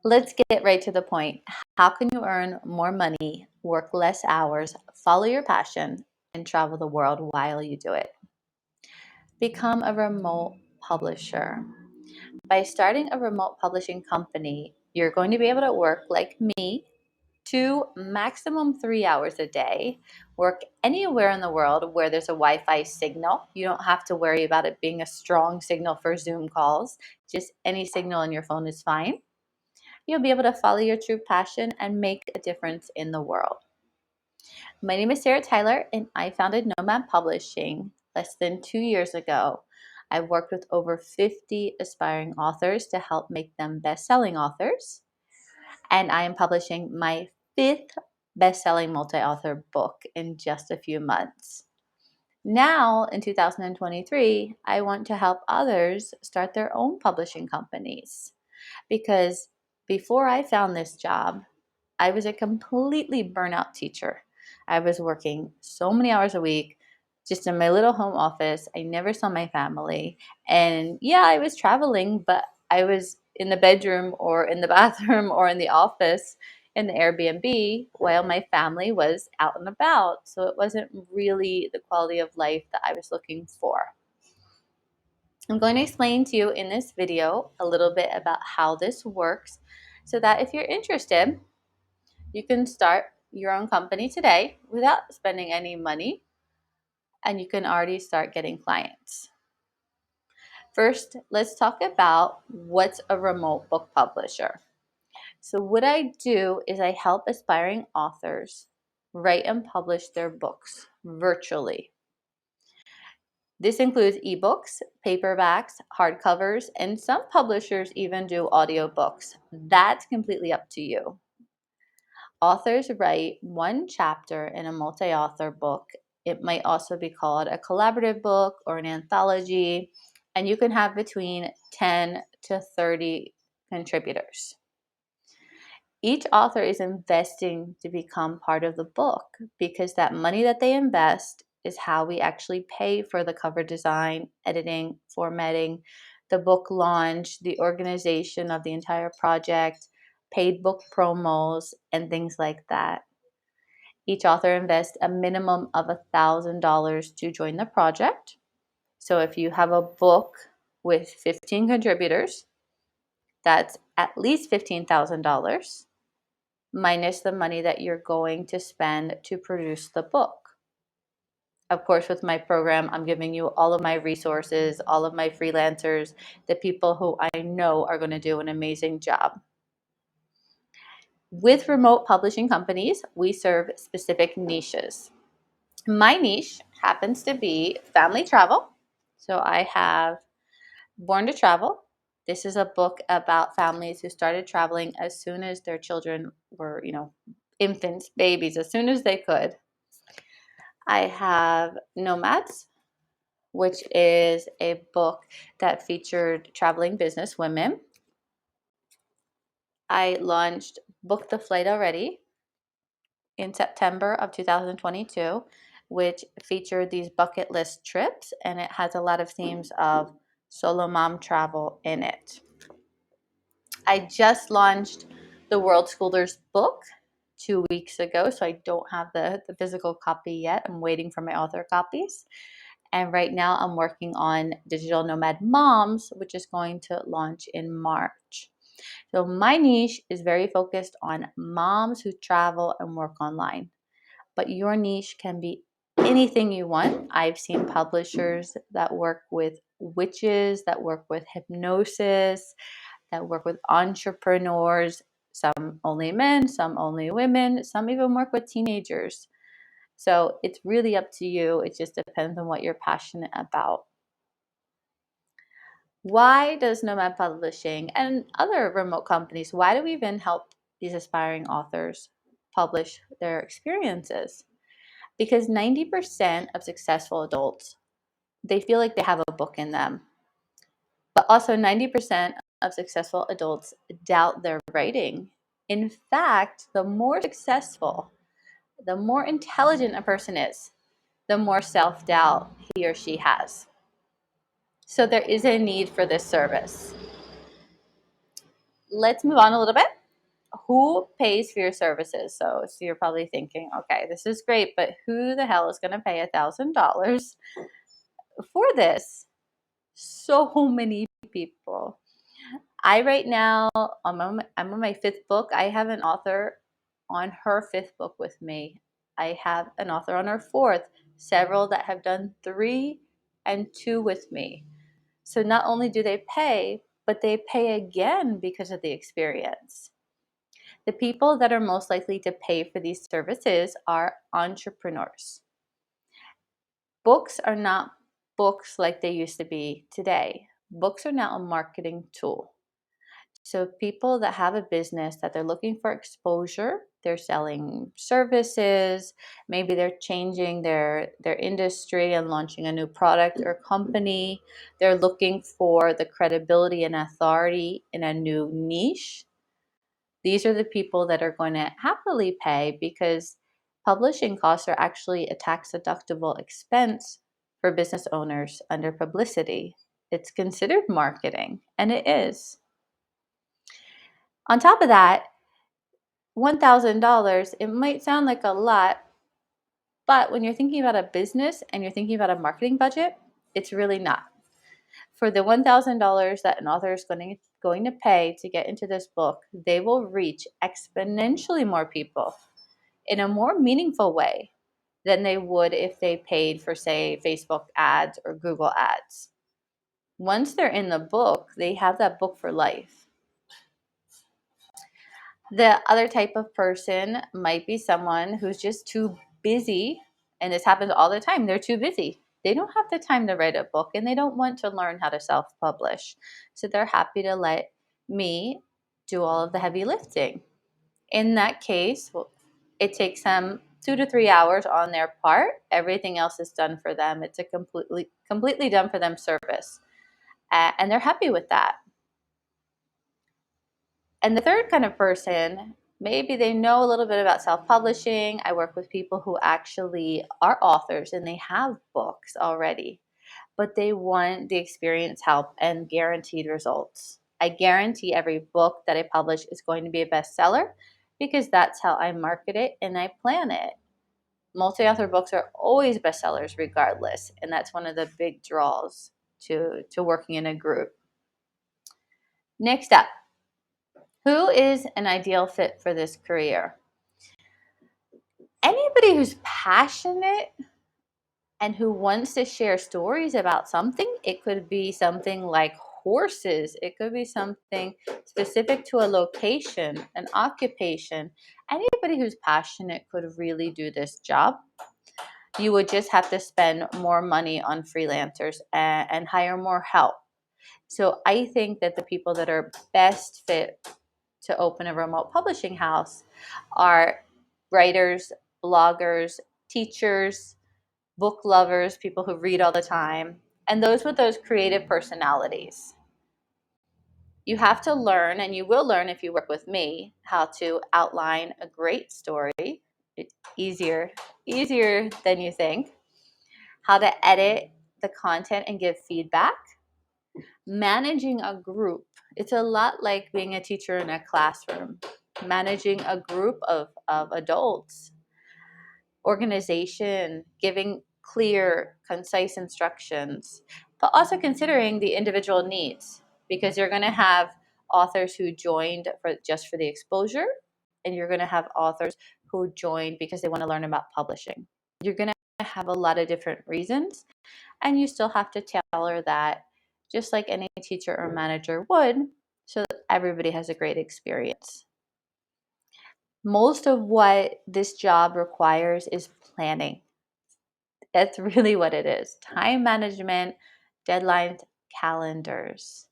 Let's get right to the point. How can you earn more money, work less hours, follow your passion, and travel the world while you do it? Become a remote publisher. By starting a remote publishing company, you're going to be able to work like me, 2 maximum 3 hours a day, work anywhere in the world where there's a Wi-Fi signal. You don't have to worry about it being a strong signal for Zoom calls. Just any signal on your phone is fine. You'll be able to follow your true passion and make a difference in the world. My name is Sarah Tyler, and I founded Nomad Publishing less than 2 years ago. I've worked with over 50 aspiring authors to help make them best-selling authors, and I am publishing my fifth best-selling multi-author book in just a few months. Now, in 2023, I want to help others start their own publishing companies because before I found this job, I was a completely burnout teacher. I was working so many hours a week just in my little home office. I never saw my family. And yeah, I was traveling, but I was in the bedroom or in the bathroom or in the office in the Airbnb while my family was out and about. So it wasn't really the quality of life that I was looking for. I'm going to explain to you in this video a little bit about how this works so that if you're interested, you can start your own company today without spending any money, and you can already start getting clients. First, let's talk about what's a remote book publisher. So what I do is I help aspiring authors write and publish their books virtually. This includes ebooks, paperbacks, hardcovers, and some publishers even do audiobooks. That's completely up to you. Authors write one chapter in a multi-author book. It might also be called a collaborative book or an anthology, and you can have between 10 to 30 contributors. Each author is investing to become part of the book because that money that they invest is how we actually pay for the cover design, editing, formatting, the book launch, the organization of the entire project, paid book promos, and things like that. Each author invests a minimum of $1,000 to join the project. So if you have a book with 15 contributors, that's at least $15,000 minus the money that you're going to spend to produce the book. Of course, with my program, I'm giving you all of my resources, all of my freelancers, the people who I know are going to do an amazing job. With remote publishing companies, we serve specific niches. My niche happens to be family travel. So I have Born to Travel. This is a book about families who started traveling as soon as their children were, infants, babies, as soon as they could. I have Nomads, which is a book that featured traveling business women. I launched Book the Flight Already in September of 2022, which featured these bucket list trips, and it has a lot of themes of solo mom travel in it. I just launched the World Schoolers book 2 weeks ago, so I don't have the physical copy yet. I'm waiting for my author copies. And right now I'm working on Digital Nomad Moms, which is going to launch in March. So my niche is very focused on moms who travel and work online. But your niche can be anything you want. I've seen publishers that work with witches, that work with hypnosis, that work with entrepreneurs, some only men, some only women, some even work with teenagers. So it's really up to you. It just depends on what you're passionate about. Why does Nomad Publishing and other remote companies, why do we even help these aspiring authors publish their experiences? Because 90% of successful adults, they feel like they have a book in them. But also 90% of successful adults doubt their writing. In fact, the more successful, the more intelligent a person is, the more self-doubt he or she has. So there is a need for this service. Let's move on a little bit who pays for your services? So you're probably thinking, okay, this is great, but who the hell is going to pay $1,000 for this? So many people. I right now, I'm on my fifth book. I have an author on her fifth book with me. I have an author on her fourth, several that have done 3 and 2 with me. So not only do they pay, but they pay again because of the experience. The people that are most likely to pay for these services are entrepreneurs. Books are not books like they used to be today. Books are now a marketing tool. So people that have a business that they're looking for exposure, they're selling services, maybe they're changing their industry and launching a new product or company. They're looking for the credibility and authority in a new niche. These are the people that are going to happily pay because publishing costs are actually a tax deductible expense for business owners under publicity. It's considered marketing, and it is. On top of that, $1,000, it might sound like a lot, but when you're thinking about a business and you're thinking about a marketing budget, it's really not. For the $1,000 that an author is going to pay to get into this book, they will reach exponentially more people in a more meaningful way than they would if they paid for, say, Facebook ads or Google ads. Once they're in the book, they have that book for life. The other type of person might be someone who's just too busy, and this happens all the time. They're too busy. They don't have the time to write a book and they don't want to learn how to self-publish. So they're happy to let me do all of the heavy lifting. In that case, it takes them 2 to 3 hours on their part. Everything else is done for them. It's a completely done for them service. And they're happy with that. And the third kind of person, maybe they know a little bit about self-publishing. I work with people who actually are authors and they have books already, but they want the experience help and guaranteed results. I guarantee every book that I publish is going to be a bestseller because that's how I market it and I plan it. Multi-author books are always bestsellers regardless, and that's one of the big draws to working in a group. Next up, who is an ideal fit for this career? Anybody who's passionate and who wants to share stories about something. It could be something like horses. It could be something specific to a location, an occupation. Anybody who's passionate could really do this job. You would just have to spend more money on freelancers and hire more help. So I think that the people that are best fit to open a remote publishing house are writers, bloggers, teachers, book lovers, people who read all the time, and those with those creative personalities. You have to learn, and you will learn if you work with me, how to outline a great story. It's easier than you think. How to edit the content and give feedback. Managing a group. It's a lot like being a teacher in a classroom. Managing a group of adults. Organization, giving clear, concise instructions, but also considering the individual needs, because you're going to have authors who joined for the exposure, and you're going to have authors who joined because they want to learn about publishing. You're going to have a lot of different reasons, and you still have to tailor that just like any teacher or manager would, so that everybody has a great experience. Most of what this job requires is planning. That's really what it is. Time management, deadlines, calendars.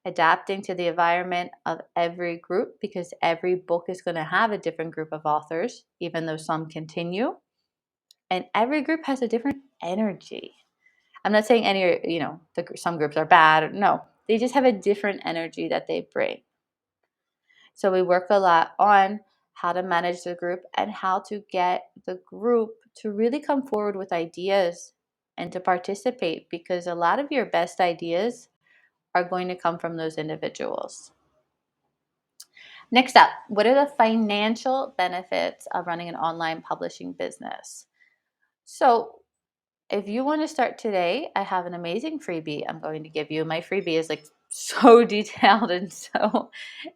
Adapting to the environment of every group, because every book is going to have a different group of authors, even though some continue. And every group has a different energy. I'm not saying some groups are bad. No, they just have a different energy that they bring. So we work a lot on how to manage the group and how to get the group to really come forward with ideas and to participate, because a lot of your best ideas are going to come from those individuals. Next up, what are the financial benefits of running an online publishing business? So, if you want to start today, I have an amazing freebie I'm going to give you. My freebie is like so detailed and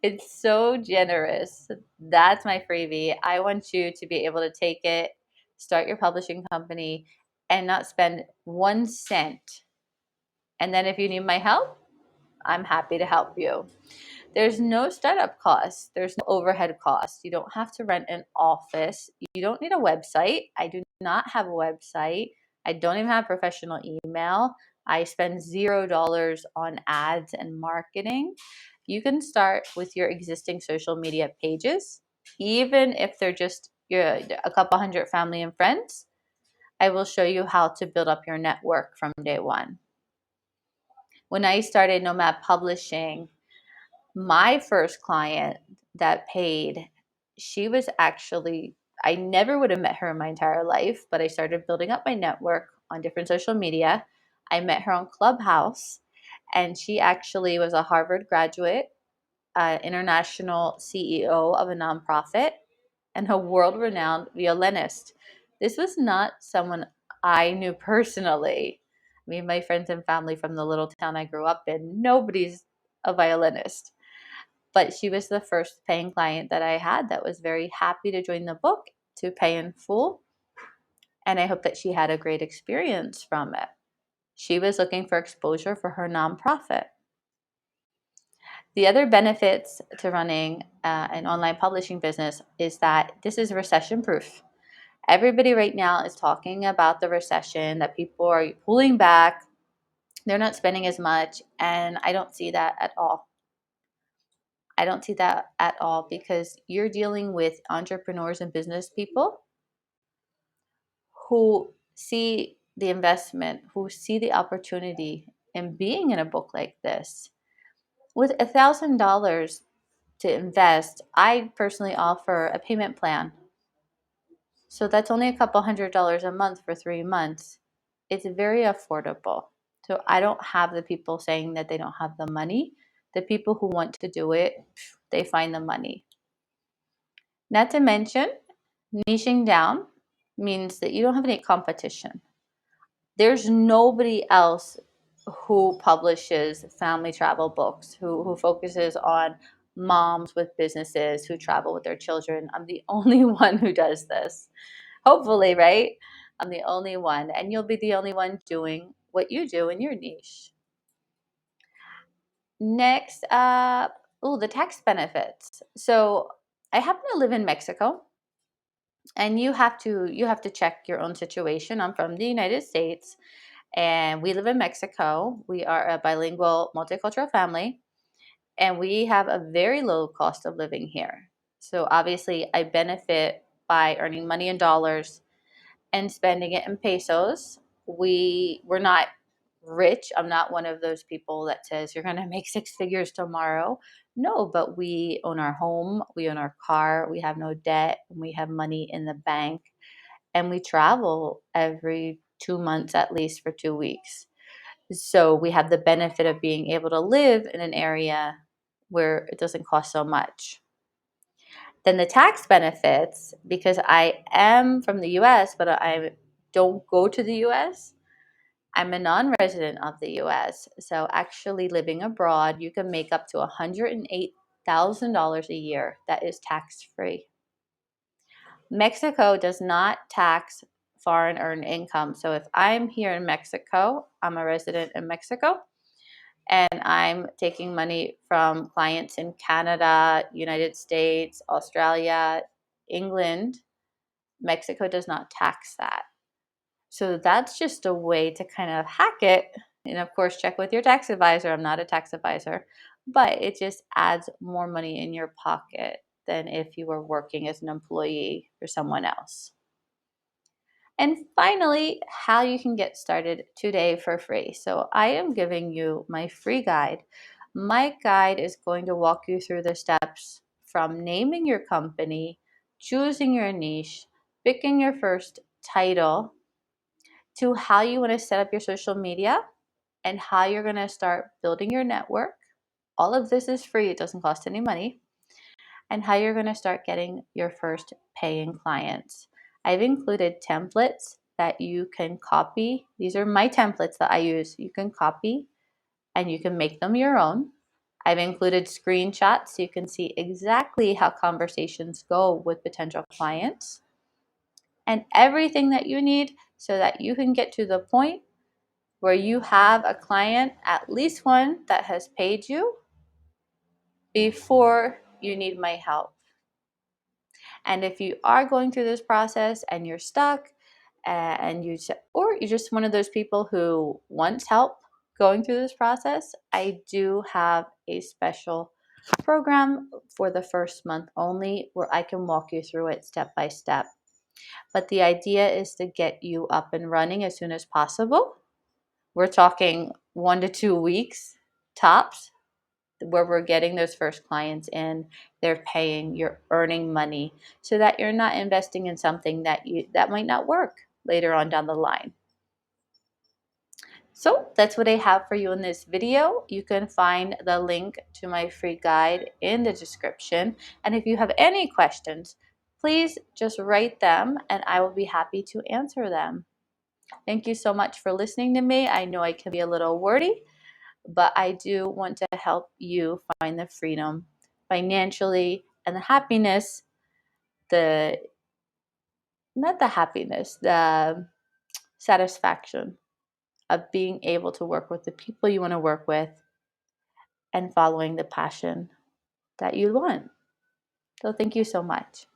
it's so generous. That's my freebie. I want you to be able to take it, start your publishing company, and not spend 1 cent. And then if you need my help, I'm happy to help you. There's no startup costs. There's no overhead costs. You don't have to rent an office. You don't need a website. I do not have a website. I don't even have professional email. I spend $0 on ads and marketing. You can start with your existing social media pages, even if they're just a couple hundred family and friends. I will show you how to build up your network from day one. When I started Nomad Publishing, my first client that paid, she was actually, I never would have met her in my entire life, but I started building up my network on different social media. I met her on Clubhouse, and she actually was a Harvard graduate, international CEO of a nonprofit, and a world renowned violinist. This was not someone I knew personally. I mean, my friends and family from the little town I grew up in, nobody's a violinist, but she was the first paying client that I had that was very happy to join the book, to pay in full. And I hope that she had a great experience from it. She was looking for exposure for her nonprofit. The other benefits to running an online publishing business is that this is recession proof. Everybody right now is talking about the recession, that people are pulling back, they're not spending as much, and I don't see that at all. I don't see that at all, because you're dealing with entrepreneurs and business people who see the investment, who see the opportunity in being in a book like this. With $1,000 to invest, I personally offer a payment plan. So that's only a couple $100 a month for 3 months. It's very affordable. So I don't have the people saying that they don't have the money. The people who want to do it, they find the money. Not to mention, niching down means that you don't have any competition. There's nobody else who publishes family travel books, who focuses on moms with businesses who travel with their children. I'm the only one who does this. Hopefully, right? I'm the only one, and you'll be the only one doing what you do in your niche. Next up, the tax benefits. So I happen to live in Mexico, and you have to check your own situation. I'm from the United States, and we live in Mexico. We are a bilingual multicultural family, and we have a very low cost of living here. So obviously I benefit by earning money in dollars and spending it in pesos. We're not rich. I'm not one of those people that says you're going to make six figures tomorrow. No, but we own our home, we own our car, we have no debt, and we have money in the bank, and we travel every 2 months at least for 2 weeks. So we have the benefit of being able to live in an area where it doesn't cost so much. Then the tax benefits, because I am from the US, but I don't go to the US. I'm a non resident of the US. So actually living abroad, you can make up to $108,000 a year that is tax free. Mexico does not tax foreign earned income. So if I'm here in Mexico, I'm a resident in Mexico, and I'm taking money from clients in Canada, United States, Australia, England, Mexico does not tax that. So that's just a way to kind of hack it. And of course, check with your tax advisor. I'm not a tax advisor, but it just adds more money in your pocket than if you were working as an employee for someone else. And finally, how you can get started today for free. So I am giving you my free guide. My guide is going to walk you through the steps from naming your company, choosing your niche, picking your first title, to how you want to set up your social media and how you're going to start building your network. All of this is free, it doesn't cost any money. and how you're going to start getting your first paying clients. I've included templates that you can copy. These are my templates that I use. You can copy and you can make them your own. I've included screenshots so you can see exactly how conversations go with potential clients, and everything that you need so that you can get to the point where you have a client, at least one, that has paid you before you need my help. And if you are going through this process and you're stuck, and or you're just one of those people who wants help going through this process, I do have a special program for the first month only where I can walk you through it step by step. But the idea is to get you up and running as soon as possible. We're talking 1 to 2 weeks tops, where we're getting those first clients in, they're paying, you're earning money, so that you're not investing in something that might not work later on down the line. So that's what I have for you in this video. You can find the link to my free guide in the description. And if you have any questions, please just write them and I will be happy to answer them. Thank you so much for listening to me. I know I can be a little wordy, but I do want to help you find the freedom financially and the happiness, the satisfaction of being able to work with the people you want to work with and following the passion that you want. So thank you so much.